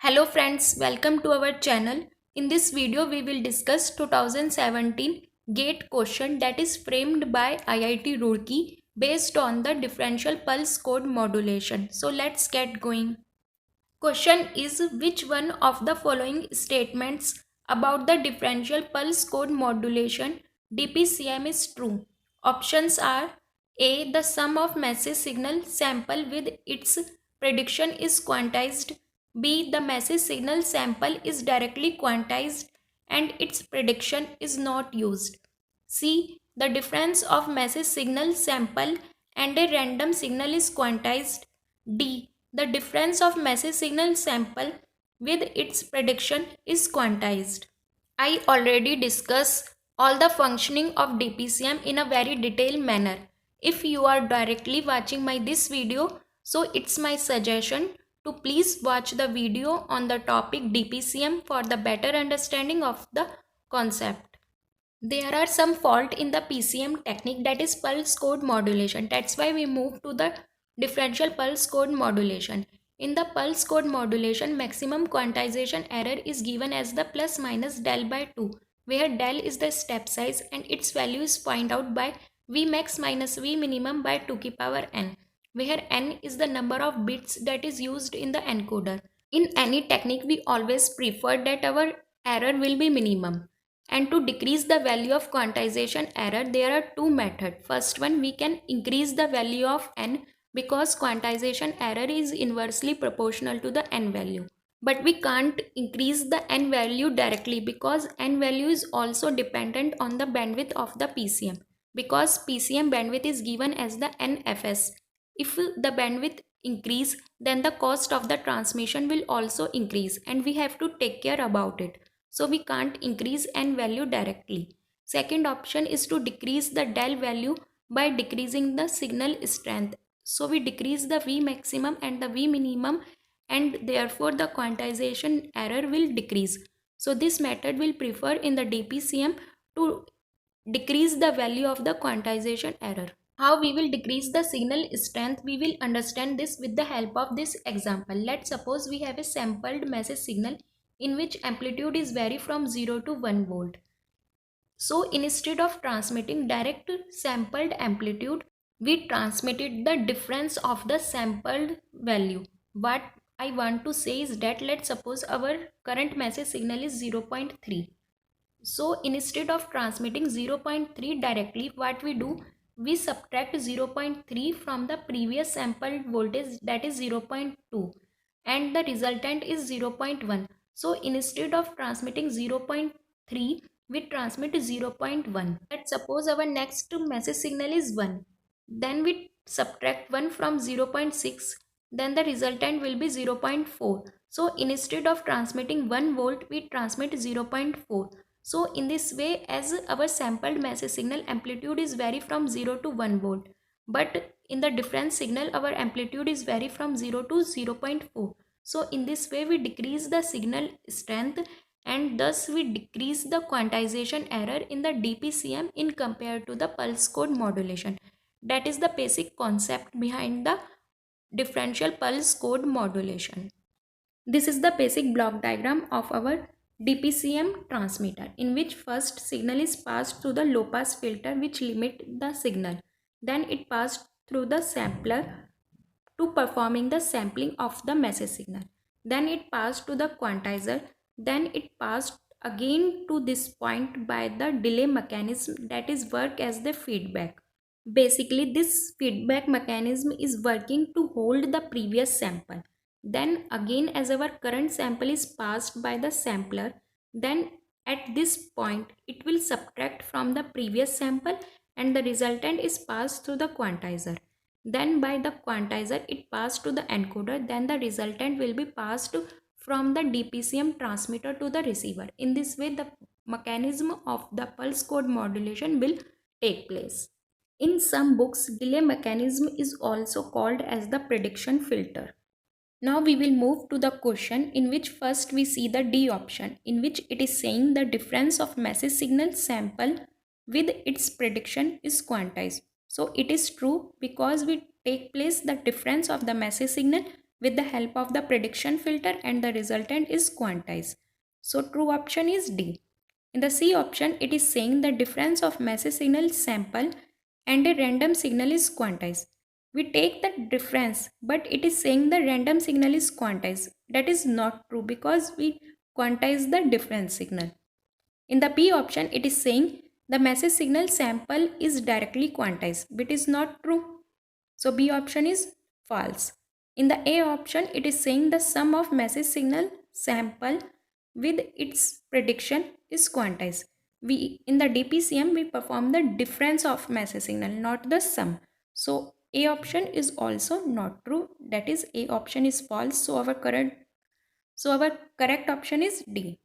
Hello friends, welcome to our channel. In this video, we will discuss 2017 GATE question that is framed by IIT Roorkee based on the differential pulse code modulation. So let's get going. Question is, which one of the following statements about the differential pulse code modulation DPCM is true? Options are A. The sum of message signal sample with its prediction is quantized. B. The message signal sample is directly quantized and its prediction is not used. C. The difference of message signal sample and a random signal is quantized. D. The difference of message signal sample with its prediction is quantized. I already discussed all the functioning of DPCM in a very detailed manner. If you are directly watching this video, so it's my suggestion to please watch the video on the topic DPCM for the better understanding of the concept. There are some fault in the PCM technique, that is pulse code modulation. That's why we move to the differential pulse code modulation. In the pulse code modulation, maximum quantization error is given as the plus minus del by 2, where del is the step size and its value is found out by Vmax minus Vminimum by 2 की power n, where n is the number of bits that is used in the encoder. In any technique, we always prefer that our error will be minimum. And to decrease the value of quantization error, there are two methods. First one, we can increase the value of n because quantization error is inversely proportional to the n value. But we can't increase the n value directly because n value is also dependent on the bandwidth of the PCM. Because PCM bandwidth is given as the NFS. If the bandwidth increase, then the cost of the transmission will also increase and we have to take care about it. So we can't increase n value directly. Second option is to decrease the del value by decreasing the signal strength. So we decrease the V maximum and the V minimum and therefore the quantization error will decrease. So this method will prefer in the DPCM to decrease the value of the quantization error. How we will decrease the signal strength, we will understand this with the help of this example. Let's suppose we have a sampled message signal in which amplitude is vary from 0 to 1 volt. So instead of transmitting direct sampled amplitude, we transmitted the difference of the sampled value. What I want to say is that let's suppose our current message signal is 0.3. So instead of transmitting 0.3 directly, what we do, we subtract 0.3 from the previous sampled voltage, that is 0.2, and the resultant is 0.1. So instead of transmitting 0.3, we transmit 0.1. Let's suppose our next message signal is 1. Then we subtract 1 from 0.6. Then the resultant will be 0.4. So instead of transmitting 1 volt, we transmit 0.4. So in this way, as our sampled message signal amplitude is vary from 0 to 1 volt. But in the difference signal, our amplitude is vary from 0 to 0.4. So in this way, we decrease the signal strength and thus we decrease the quantization error in the DPCM in compared to the pulse code modulation. That is the basic concept behind the differential pulse code modulation. This is the basic block diagram of our DPCM transmitter, in which first signal is passed through the low pass filter which limit the signal. Then it passed through the sampler to performing the sampling of the message signal. Then it passed to the quantizer. Then it passed again to this point by the delay mechanism, that is work as the feedback. Basically, this feedback mechanism is working to hold the previous sample. Then again, as our current sample is passed by the sampler, then at this point it will subtract from the previous sample and the resultant is passed through the quantizer. Then by the quantizer it passed to the encoder, then the resultant will be passed from the DPCM transmitter to the receiver. In this way, the mechanism of the pulse code modulation will take place. In some books, delay mechanism is also called as the prediction filter. Now we will move to the question in which first we see the D option, in which it is saying the difference of message signal sample with its prediction is quantized. So it is true because we take place the difference of the message signal with the help of the prediction filter and the resultant is quantized. So true option is D. In the C option, it is saying the difference of message signal sample and a random signal is quantized. We take the difference, but it is saying the random signal is quantized. That is not true because we quantize the difference signal. In the B option, it is saying the message signal sample is directly quantized, but it is not true. So B option is false. In the A option, it is saying the sum of message signal sample with its prediction is quantized. In the DPCM, we perform the difference of message signal, not the sum. So A option is also not true. That is A option is false. So our correct option is D.